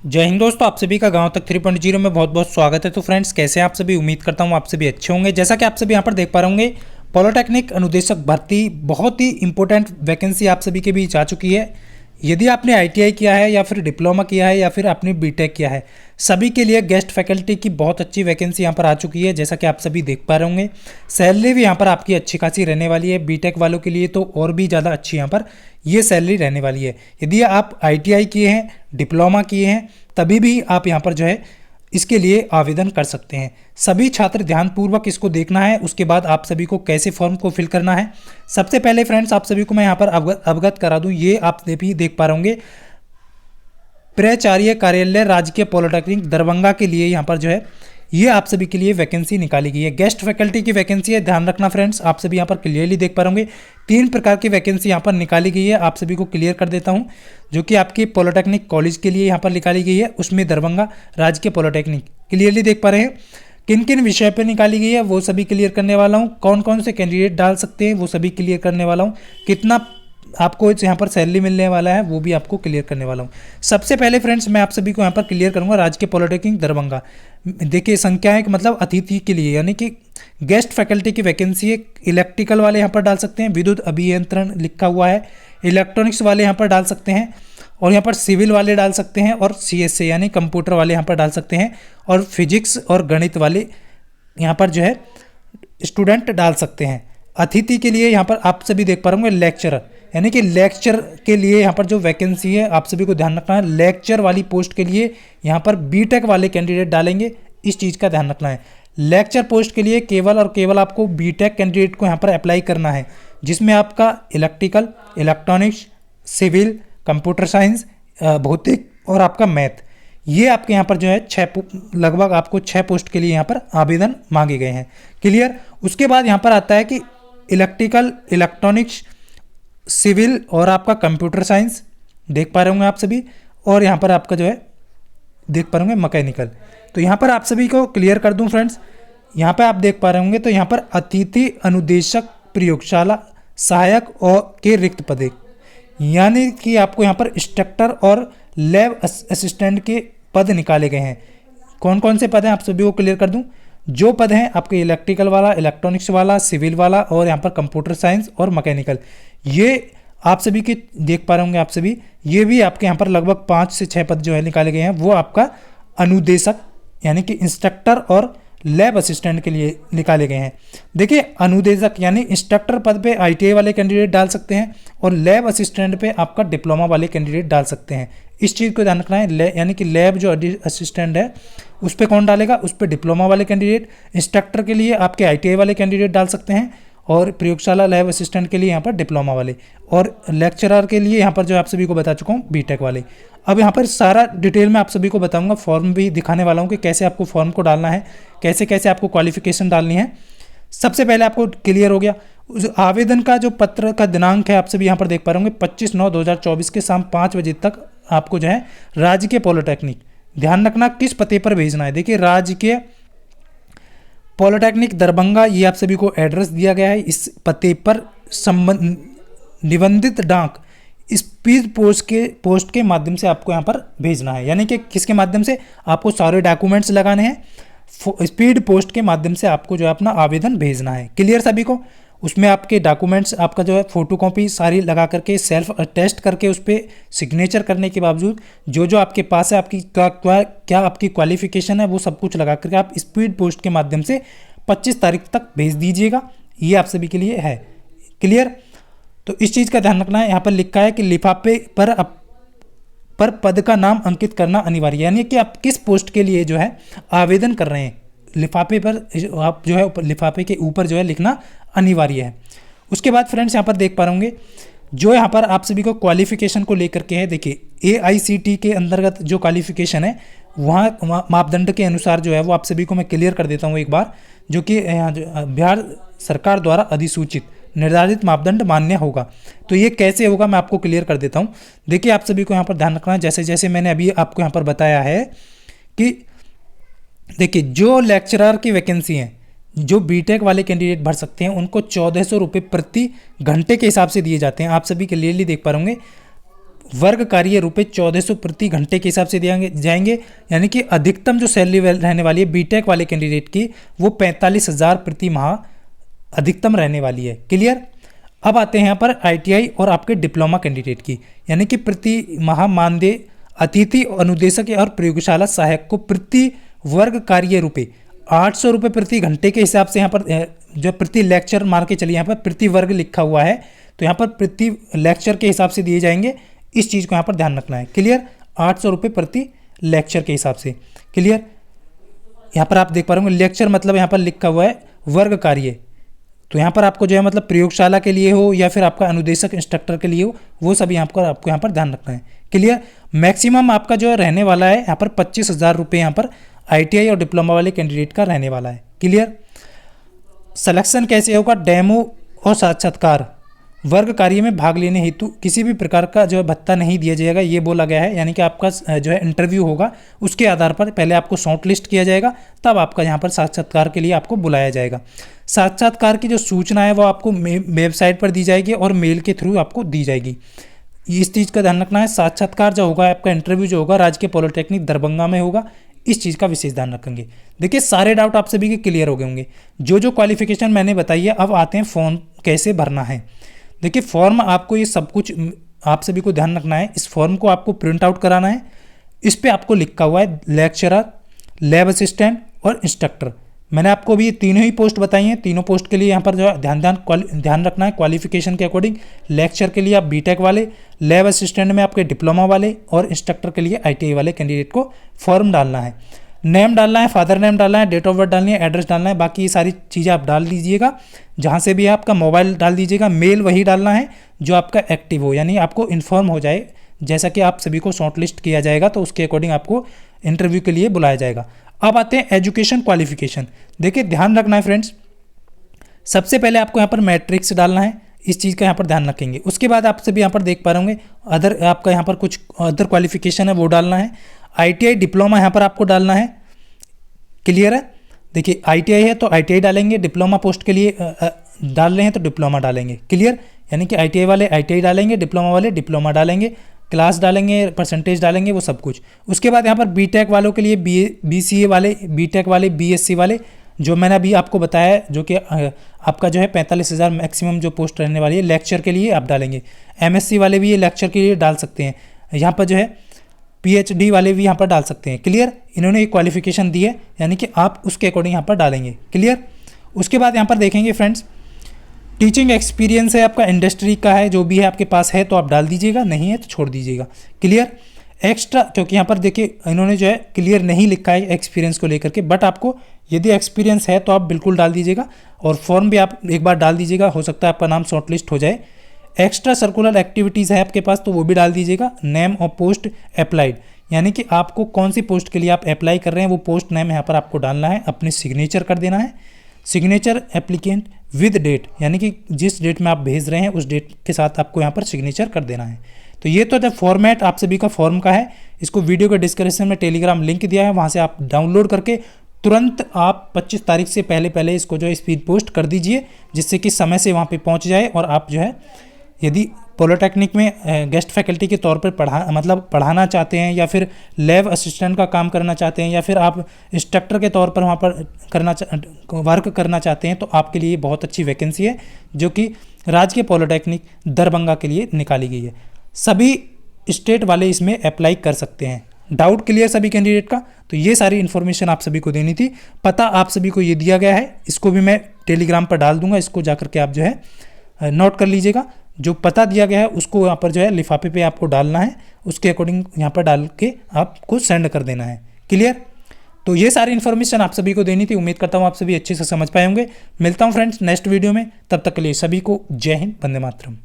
जय हिंद दोस्तों, आप सभी का गांव तक 3.0 में बहुत बहुत स्वागत है। तो फ्रेंड्स, कैसे हैं आप सभी? उम्मीद करता हूं आप सभी अच्छे होंगे। जैसा कि आप सभी यहां पर देख पा रहे होंगे, पॉलिटेक्निक अनुदेशक भर्ती बहुत ही इंपॉर्टेंट वैकेंसी आप सभी के बीच आ चुकी है। यदि आपने आईटीआई किया है या फिर डिप्लोमा किया है या फिर आपने बीटेक किया है, सभी के लिए गेस्ट फैकल्टी की बहुत अच्छी वैकेंसी यहाँ पर आ चुकी है। जैसा कि आप सभी देख पा रहे होंगे, सैलरी भी यहाँ पर आपकी अच्छी खासी रहने वाली है। बीटेक वालों के लिए तो और भी ज़्यादा अच्छी यहाँ पर ये सैलरी रहने वाली है। यदि आप आईटीआई किए हैं, डिप्लोमा किए हैं, तभी भी आप यहाँ पर जो है इसके लिए आवेदन कर सकते हैं। सभी छात्र ध्यानपूर्वक इसको देखना है। उसके बाद आप सभी को कैसे फॉर्म को फिल करना है, सबसे पहले फ्रेंड्स आप सभी को मैं यहाँ पर अवगत करा दूं। ये आप भी देख पा रहे होंगे, प्राचार्य कार्यालय राजकीय पॉलिटेक्निक दरभंगा के लिए यहाँ पर जो है ये आप सभी के लिए वैकेंसी निकाली गई है। गेस्ट फैकल्टी की वैकेंसी है, ध्यान रखना फ्रेंड्स। आप सभी यहाँ पर क्लियरली देख पा होंगे 3 प्रकार की वैकेंसी यहाँ पर निकाली गई है। आप सभी को क्लियर कर देता हूँ, जो कि आपकी पॉलिटेक्निक कॉलेज के लिए यहाँ पर निकाली गई है, उसमें दरभंगा राजकीय पॉलिटेक्निक क्लियरली देख पा रहे हैं। किन किन विषय पर निकाली गई है वो सभी क्लियर करने वाला हूँ। कौन कौन से कैंडिडेट डाल सकते हैं वो सभी क्लियर करने वाला हूँ। कितना आपको यहाँ पर सैलरी मिलने वाला है वो भी आपको क्लियर करने वाला हूँ। सबसे पहले फ्रेंड्स मैं आप सभी को यहाँ पर क्लियर करूँगा राजकीय पॉलिटेक्निक दरभंगा। देखिए संख्याएं मतलब अतिथि के लिए यानी कि गेस्ट फैकल्टी की वैकेंसी है। इलेक्ट्रिकल वाले यहाँ पर डाल सकते हैं, विद्युत अभियंत्रण लिखा हुआ है। इलेक्ट्रॉनिक्स वाले यहाँ पर डाल सकते हैं, और यहाँ पर सिविल वाले डाल सकते हैं, और सीएसए यानी कंप्यूटर वाले यहाँ पर डाल सकते हैं, और फिजिक्स और गणित वाले यहाँ पर जो है स्टूडेंट डाल सकते हैं। अतिथि के लिए यहाँ पर आप सभी देख पा रहे होंगे लेक्चरर, यानी कि लेक्चर के लिए यहाँ पर जो वैकेंसी है आप सभी को ध्यान रखना है। लेक्चर वाली पोस्ट के लिए यहाँ पर बीटेक वाले कैंडिडेट डालेंगे, इस चीज़ का ध्यान रखना है। लेक्चर पोस्ट के लिए केवल और केवल आपको बीटेक कैंडिडेट को यहाँ पर अप्लाई करना है, जिसमें आपका electrical, electronics, civil, computer science, भौतिक और आपका मैथ, ये आपके यहाँ पर जो है लगभग आपको 6 पोस्ट के लिए यहाँ पर आवेदन मांगे गए हैं। क्लियर। उसके बाद यहाँ पर आता है कि इलेक्ट्रिकल, इलेक्ट्रॉनिक्स, सिविल और आपका कंप्यूटर साइंस देख पा रहे होंगे आप सभी, और यहाँ पर आपका जो है देख पा रहे होंगे मैकेनिकल। तो यहाँ पर आप सभी को क्लियर कर दूं फ्रेंड्स, यहाँ पर आप देख पा रहे होंगे तो यहाँ पर अतिथि अनुदेशक प्रयोगशाला सहायक और के रिक्त पदे, यानी कि आपको यहाँ पर इंस्ट्रक्टर और लैब असिस्टेंट के पद निकाले गए हैं। कौन कौन से पद हैं आप सभी को क्लियर कर दूं। जो पद हैं आपके इलेक्ट्रिकल वाला, इलेक्ट्रॉनिक्स वाला, सिविल वाला और यहाँ पर कंप्यूटर साइंस और मैकेनिकल, ये आप सभी के देख पा रहे होंगे आप सभी। ये भी आपके यहाँ पर लगभग 5 से 6 पद जो है निकाले गए हैं। वो आपका अनुदेशक यानी कि इंस्ट्रक्टर और लैब असिस्टेंट के लिए निकाले गए हैं। देखिए अनुदेशक यानी इंस्ट्रक्टर पद पे आईटीआई वाले कैंडिडेट डाल सकते हैं, और लैब असिस्टेंट पे आपका डिप्लोमा वाले कैंडिडेट डाल सकते हैं। इस चीज़ को ध्यान रखना है। यानी कि लैब जो असिस्टेंट है उस पर कौन डालेगा, उस पर डिप्लोमा वाले कैंडिडेट। इंस्ट्रक्टर के लिए आपके आईटीआई वाले कैंडिडेट डाल सकते हैं, और प्रयोगशाला लैब असिस्टेंट के लिए यहाँ पर डिप्लोमा वाले, और लेक्चरर के लिए यहाँ पर जो आप सभी को बता चुका हूँ बीटेक वाले। अब यहाँ पर सारा डिटेल में आप सभी को बताऊंगा, फॉर्म भी दिखाने वाला हूँ कि कैसे आपको फॉर्म को डालना है, कैसे कैसे आपको क्वालिफिकेशन डालनी है। सबसे पहले आपको क्लियर हो गया उस आवेदन का जो पत्र का दिनांक है, आप सभी यहाँ पर देख पा रहे होंगे 25/9/2024 के शाम 5 बजे तक आपको जो है राजकीय पॉलिटेक्निक, ध्यान रखना किस पते पर भेजना है। देखिए राजकीय पॉलिटेक्निक दरभंगा, ये आप सभी को एड्रेस दिया गया है। इस पते पर निबंधित डाक स्पीड पोस्ट के माध्यम से आपको यहाँ पर भेजना है, यानी कि किसके माध्यम से, आपको सारे डॉक्यूमेंट्स लगाने हैं। स्पीड पोस्ट के माध्यम से आपको जो है अपना आवेदन भेजना है। क्लियर सभी को। उसमें आपके डॉक्यूमेंट्स आपका जो है फोटोकॉपी सारी लगा करके सेल्फ टेस्ट करके उस पर सिग्नेचर करने के बावजूद जो जो आपके पास है, आपकी क्या आपकी क्वालिफिकेशन है, वो सब कुछ लगा करके आप स्पीड पोस्ट के माध्यम से 25 तारीख तक भेज दीजिएगा। ये आप सभी के लिए है। क्लियर। तो इस चीज़ का ध्यान रखना है। यहाँ पर लिखा है कि लिफाफे पर पद का नाम अंकित करना अनिवार्य, यानी कि आप किस पोस्ट के लिए जो है आवेदन कर रहे हैं, लिफाफे पर आप जो है लिफाफे के ऊपर जो है लिखना अनिवार्य है। उसके बाद फ्रेंड्स यहाँ पर देख पा होंगे जो यहाँ पर आप सभी को क्वालिफिकेशन को लेकर के है। देखिए AICT के अंतर्गत जो क्वालिफिकेशन है वहाँ मापदंड के अनुसार जो है वो आप सभी को मैं क्लियर कर देता हूँ एक बार, जो कि बिहार सरकार द्वारा अधिसूचित निर्धारित मापदंड मान्य होगा। तो ये कैसे होगा मैं आपको क्लियर कर देता हूँ। देखिए आप सभी को यहाँ पर ध्यान रखना है, जैसे जैसे मैंने अभी आपको यहाँ पर बताया है कि देखिए जो लेक्चरर की वैकेंसी है, जो बीटेक वाले कैंडिडेट भर सकते हैं, उनको 1400 रुपये प्रति घंटे के हिसाब से दिए जाते हैं। आप सभी क्लियरली देख पा होंगे वर्ग कार्य रुपये 1400 प्रति घंटे के हिसाब से दिए जाएंगे। यानी कि अधिकतम जो सैलरी रहने वाली है बीटेक वाले कैंडिडेट की वो 45,000 प्रति माह अधिकतम रहने वाली है। क्लियर। अब आते हैं यहाँ पर आईटीआई और आपके डिप्लोमा कैंडिडेट की, यानी कि प्रति माह मानदेय अतिथि अनुदेशक और प्रयोगशाला सहायक को प्रति वर्ग कार्य रुपये 800 रुपये प्रति घंटे के हिसाब से यहाँ पर जो प्रति लेक्चर मान के चलिए, यहाँ पर प्रति वर्ग लिखा हुआ है तो यहाँ पर प्रति लेक्चर के हिसाब से दिए जाएंगे। इस चीज़ को यहाँ पर ध्यान रखना है। क्लियर। 800 रुपये प्रति लेक्चर के हिसाब से। क्लियर। यहाँ पर आप देख पा रहे होंगे लेक्चर मतलब यहाँ पर लिखा हुआ है वर्ग कार्य, तो यहाँ पर आपको जो है मतलब प्रयोगशाला के लिए हो या फिर आपका अनुदेशक इंस्ट्रक्टर के लिए हो, वो सभी आपको यहाँ पर ध्यान रखना है। क्लियर। मैक्सिमम आपका जो रहने वाला है यहाँ पर 25,000 रुपये यहाँ पर आईटीआई और डिप्लोमा वाले कैंडिडेट का रहने वाला है। क्लियर। सिलेक्शन कैसे होगा? डेमो और साक्षात्कार। वर्ग कार्य में भाग लेने हेतु किसी भी प्रकार का जो है भत्ता नहीं दिया जाएगा, ये बोला गया है। यानी कि आपका जो है इंटरव्यू होगा, उसके आधार पर पहले आपको शॉर्ट लिस्ट किया जाएगा, तब आपका यहाँ पर साक्षात्कार के लिए आपको बुलाया जाएगा। साक्षात्कार की जो सूचना है वो आपको वेबसाइट पर दी जाएगी और मेल के थ्रू आपको दी जाएगी। इस चीज़ का ध्यान रखना है। साक्षात्कार जो होगा, आपका इंटरव्यू जो होगा राजकीय पॉलिटेक्निक दरभंगा में होगा। इस चीज़ का विशेष ध्यान रखेंगे। देखिए सारे डाउट आप सभी के क्लियर हो गए होंगे। जो क्वालिफिकेशन मैंने बताई है, अब आते हैं फॉर्म कैसे भरना है। देखिए फॉर्म आपको ये सब कुछ आप सभी को ध्यान रखना है। इस फॉर्म को आपको प्रिंट आउट कराना है। इस पर आपको लिखा हुआ है लेक्चरर, लैब असिस्टेंट और इंस्ट्रक्टर। मैंने आपको भी ये तीनों ही पोस्ट बताई हैं। तीनों पोस्ट के लिए यहाँ पर जो है ध्यान रखना है क्वालिफिकेशन के अकॉर्डिंग। लेक्चर के लिए आप बीटेक वाले, लैब असिस्टेंट में आपके डिप्लोमा वाले और इंस्ट्रक्टर के लिए आईटीआई वाले कैंडिडेट को फॉर्म डालना है। नेम डालना है, फादर नेम डालना है, डेट ऑफ बर्थ डालनी है, एड्रेस डालना है। बाकी ये सारी चीज़ें आप डाल दीजिएगा। जहाँ से भी आपका मोबाइल डाल दीजिएगा। मेल वही डालना है जो आपका एक्टिव हो, यानी आपको इन्फॉर्म हो जाए जैसा कि आप सभी को शॉर्टलिस्ट किया जाएगा तो उसके अकॉर्डिंग आपको इंटरव्यू के लिए बुलाया जाएगा। अब आते हैं एजुकेशन क्वालिफिकेशन। देखिए ध्यान रखना है फ्रेंड्स, सबसे पहले आपको यहाँ पर मैट्रिक्स डालना है। इस चीज़ का यहाँ पर ध्यान रखेंगे। उसके बाद आप सभी यहाँ पर देख पा रहे होंगे अदर, आपका यहाँ पर कुछ अदर क्वालिफिकेशन है वो डालना है। आईटीआई डिप्लोमा यहाँ पर आपको डालना है। क्लियर है। देखिए आईटीआई है तो आईटीआई डालेंगे, डिप्लोमा पोस्ट के लिए डाल रहे हैं तो डिप्लोमा डालेंगे। क्लियर। यानी कि आईटीआई वाले आईटीआई डालेंगे, डिप्लोमा वाले डिप्लोमा डालेंगे, क्लास डालेंगे, परसेंटेज डालेंगे, वो सब कुछ। उसके बाद यहाँ पर बीटेक वालों के लिए बीसीए वाले, बीटेक वाले, बीएससी वाले, जो मैंने अभी आपको बताया, जो कि आपका जो है 45,000 मैक्सिमम जो पोस्ट रहने वाली है लेक्चर के लिए आप डालेंगे। एमएससी वाले भी ये लेक्चर के लिए डाल सकते हैं। यहाँ पर जो है पीएचडी वाले भी यहाँ पर डाल सकते हैं। क्लियर। इन्होंने एक क्वालिफिकेशन दी है, यानी कि आप उसके अकॉर्डिंग यहाँ पर डालेंगे। क्लियर। उसके बाद यहाँ पर देखेंगे फ्रेंड्स, टीचिंग एक्सपीरियंस है आपका, इंडस्ट्री का है, जो भी है आपके पास है तो आप डाल दीजिएगा, नहीं है तो छोड़ दीजिएगा। क्लियर। एक्स्ट्रा, क्योंकि यहाँ पर देखिए इन्होंने जो है क्लियर नहीं लिखा है एक्सपीरियंस को लेकर के, बट आपको यदि एक्सपीरियंस है तो आप बिल्कुल डाल दीजिएगा और फॉर्म भी आप एक बार डाल दीजिएगा, हो सकता है आपका नाम शॉर्टलिस्ट हो जाए। एक्स्ट्रा सर्कुलर एक्टिविटीज़ है आपके पास तो वो भी डाल दीजिएगा। नेम और पोस्ट अप्लाइड, यानी कि आपको कौन सी पोस्ट के लिए आप अप्लाई कर रहे हैं वो पोस्ट नेम यहाँ पर आपको डालना है, अपने सिग्नेचर कर देना है। सिग्नेचर एप्लीकेंट विद डेट, यानी कि जिस डेट में आप भेज रहे हैं उस डेट के साथ आपको यहाँ पर सिग्नेचर कर देना है। तो ये तो जब फॉर्मेट आप सभी का फॉर्म का है, इसको वीडियो के डिस्क्रिप्शन में टेलीग्राम लिंक दिया है, वहाँ से आप डाउनलोड करके तुरंत आप 25 तारीख से पहले इसको जो है स्पीड पोस्ट कर दीजिए, जिससे कि समय से वहाँ पे पहुँच जाए और आप जो है यदि पॉलिटेक्निक में गेस्ट फैकल्टी के तौर पर पढ़ाना चाहते हैं या फिर लैब असिस्टेंट का काम करना चाहते हैं या फिर आप इंस्ट्रक्टर के तौर पर वहाँ पर वर्क करना चाहते हैं, तो आपके लिए बहुत अच्छी वैकेंसी है जो कि राजकीय पॉलिटेक्निक दरभंगा के लिए निकाली गई है। सभी स्टेट वाले इसमें अप्लाई कर सकते हैं। डाउट क्लियर सभी कैंडिडेट का? तो ये सारी इन्फॉर्मेशन आप सभी को देनी थी। पता आप सभी को ये दिया गया है, इसको भी मैं टेलीग्राम पर डाल दूंगा, इसको जाकर के आप जो है नोट कर लीजिएगा। जो पता दिया गया है उसको यहाँ पर जो है लिफाफे पे आपको डालना है, उसके अकॉर्डिंग यहाँ पर डाल के आपको सेंड कर देना है। क्लियर। तो ये सारी इन्फॉर्मेशन आप सभी को देनी थी। उम्मीद करता हूँ आप सभी अच्छे से समझ पाए होंगे। मिलता हूँ फ्रेंड्स नेक्स्ट वीडियो में, तब तक के लिए सभी को जय हिंद, वंदे मातरम।